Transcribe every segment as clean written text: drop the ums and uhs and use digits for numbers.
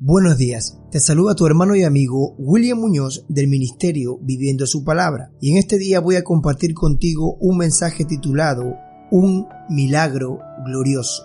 Buenos días, te saluda tu hermano y amigo William Muñoz del ministerio Viviendo su Palabra, y en este día voy a compartir contigo un mensaje titulado Un milagro glorioso.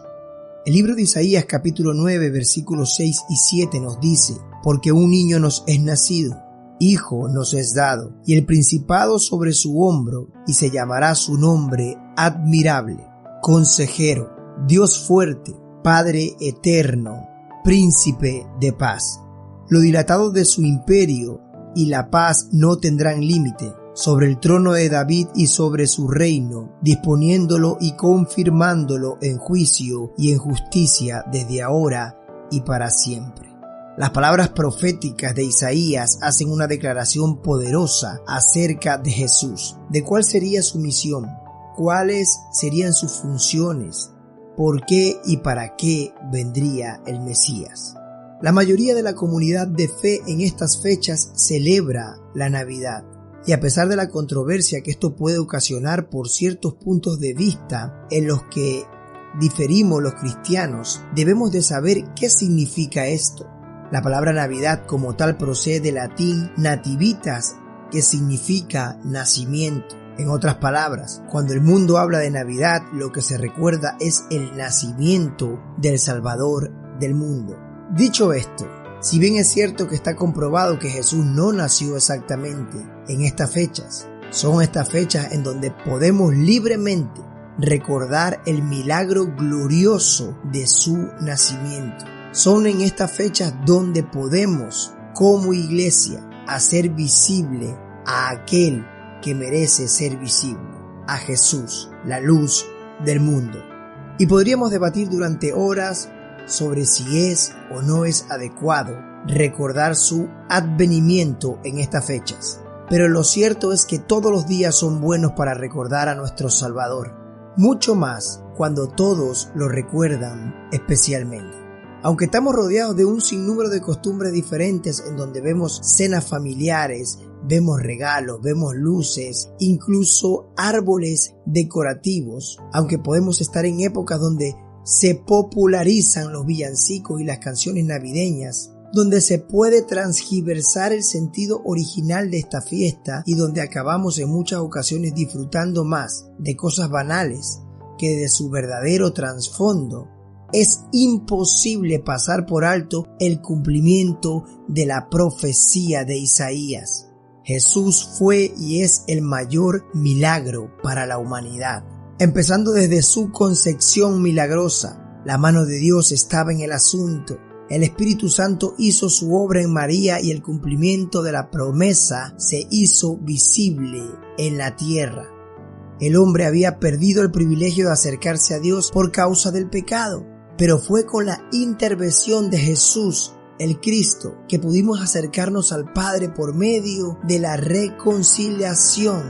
El libro de Isaías capítulo 9 versículos 6 y 7 nos dice: porque un niño nos es nacido, hijo nos es dado, y el principado sobre su hombro, y se llamará su nombre admirable, consejero, Dios fuerte, Padre eterno, Príncipe de paz. Lo dilatado de su imperio y la paz no tendrán límite sobre el trono de David y sobre su reino, disponiéndolo y confirmándolo en juicio y en justicia desde ahora y para siempre. Las palabras proféticas de Isaías hacen una declaración poderosa acerca de Jesús, de cuál sería su misión, cuáles serían sus funciones, por qué y para qué vendría el Mesías. La mayoría de la comunidad de fe en estas fechas celebra la Navidad, y a pesar de la controversia que esto puede ocasionar por ciertos puntos de vista en los que diferimos los cristianos, debemos de saber qué significa esto. La palabra Navidad como tal procede del latín nativitas, que significa nacimiento. En otras palabras, cuando el mundo habla de Navidad, lo que se recuerda es el nacimiento del Salvador del mundo. Dicho esto, si bien es cierto que está comprobado que Jesús no nació exactamente en estas fechas, son estas fechas en donde podemos libremente recordar el milagro glorioso de su nacimiento. Son en estas fechas donde podemos, como iglesia, hacer visible a aquel que merece ser visible, a Jesús, la luz del mundo. Y podríamos debatir durante horas sobre si es o no es adecuado recordar su advenimiento en estas fechas. Pero lo cierto es que todos los días son buenos para recordar a nuestro Salvador, mucho más cuando todos lo recuerdan especialmente. Aunque estamos rodeados de un sinnúmero de costumbres diferentes en donde vemos cenas familiares, vemos regalos, vemos luces, incluso árboles decorativos, aunque podemos estar en épocas donde se popularizan los villancicos y las canciones navideñas, donde se puede transgiversar el sentido original de esta fiesta y donde acabamos en muchas ocasiones disfrutando más de cosas banales que de su verdadero trasfondo, es imposible pasar por alto el cumplimiento de la profecía de Isaías. Jesús fue y es el mayor milagro para la humanidad. Empezando desde su concepción milagrosa, la mano de Dios estaba en el asunto. El Espíritu Santo hizo su obra en María y el cumplimiento de la promesa se hizo visible en la tierra. El hombre había perdido el privilegio de acercarse a Dios por causa del pecado, pero fue con la intervención de Jesús, el Cristo, que pudimos acercarnos al Padre por medio de la reconciliación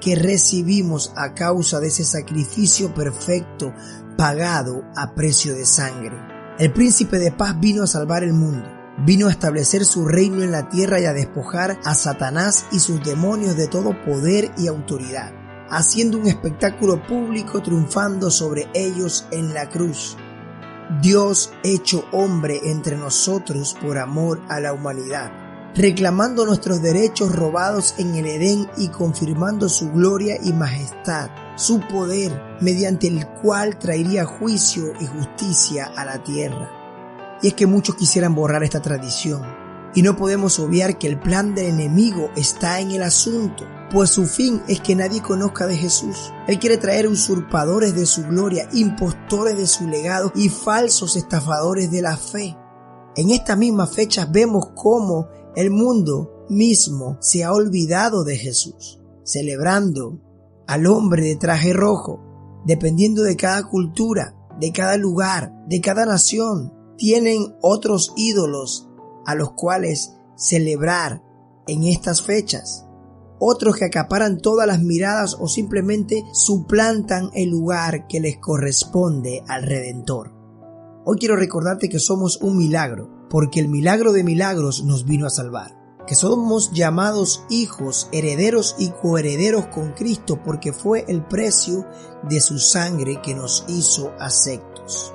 que recibimos a causa de ese sacrificio perfecto pagado a precio de sangre. El Príncipe de paz vino a salvar el mundo, vino a establecer su reino en la tierra y a despojar a Satanás y sus demonios de todo poder y autoridad, haciendo un espectáculo público triunfando sobre ellos en la cruz. Dios hecho hombre entre nosotros por amor a la humanidad, reclamando nuestros derechos robados en el Edén y confirmando su gloria y majestad, su poder, mediante el cual traería juicio y justicia a la tierra. Y es que muchos quisieran borrar esta tradición, y no podemos obviar que el plan del enemigo está en el asunto, pues su fin es que nadie conozca de Jesús. Él quiere traer usurpadores de su gloria, impostores de su legado y falsos estafadores de la fe. En estas mismas fechas vemos cómo el mundo mismo se ha olvidado de Jesús, celebrando al hombre de traje rojo. Dependiendo de cada cultura, de cada lugar, de cada nación, tienen otros ídolos a los cuales celebrar en estas fechas. Otros que acaparan todas las miradas o simplemente suplantan el lugar que les corresponde al Redentor. Hoy quiero recordarte que somos un milagro, porque el milagro de milagros nos vino a salvar. Que somos llamados hijos, herederos y coherederos con Cristo, porque fue el precio de su sangre que nos hizo aceptos.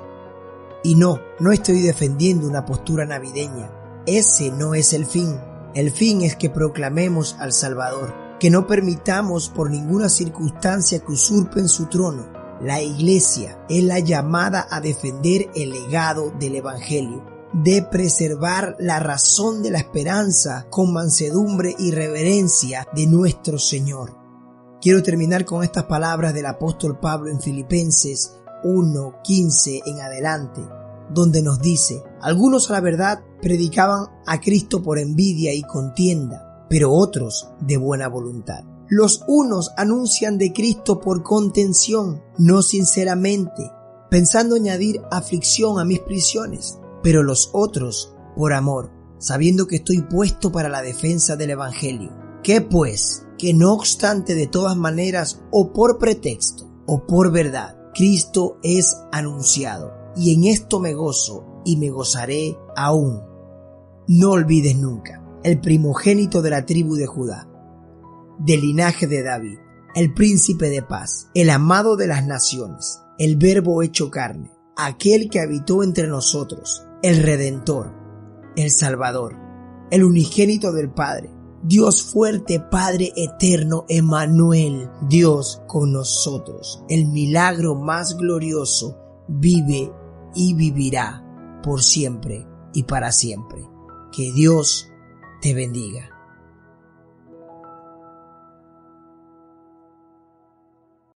Y no estoy defendiendo una postura navideña. Ese no es el fin. El fin es que proclamemos al Salvador, que no permitamos por ninguna circunstancia que usurpen su trono. La Iglesia es la llamada a defender el legado del Evangelio, de preservar la razón de la esperanza con mansedumbre y reverencia de nuestro Señor. Quiero terminar con estas palabras del apóstol Pablo en Filipenses 1:15 en adelante, donde nos dice: algunos a la verdad predicaban a Cristo por envidia y contienda, pero otros de buena voluntad. Los unos anuncian de Cristo por contención, no sinceramente, pensando añadir aflicción a mis prisiones, pero los otros por amor, sabiendo que estoy puesto para la defensa del Evangelio. ¿Qué pues? Que no obstante de todas maneras, o por pretexto, o por verdad, Cristo es anunciado, y en esto me gozo y me gozaré aún. No olvides nunca, el primogénito de la tribu de Judá, del linaje de David, el príncipe de paz, el amado de las naciones, el Verbo hecho carne, aquel que habitó entre nosotros, el Redentor, el Salvador, el unigénito del Padre, Dios fuerte, Padre eterno, Emmanuel, Dios con nosotros. El milagro más glorioso vive y vivirá por siempre y para siempre. Que Dios te bendiga.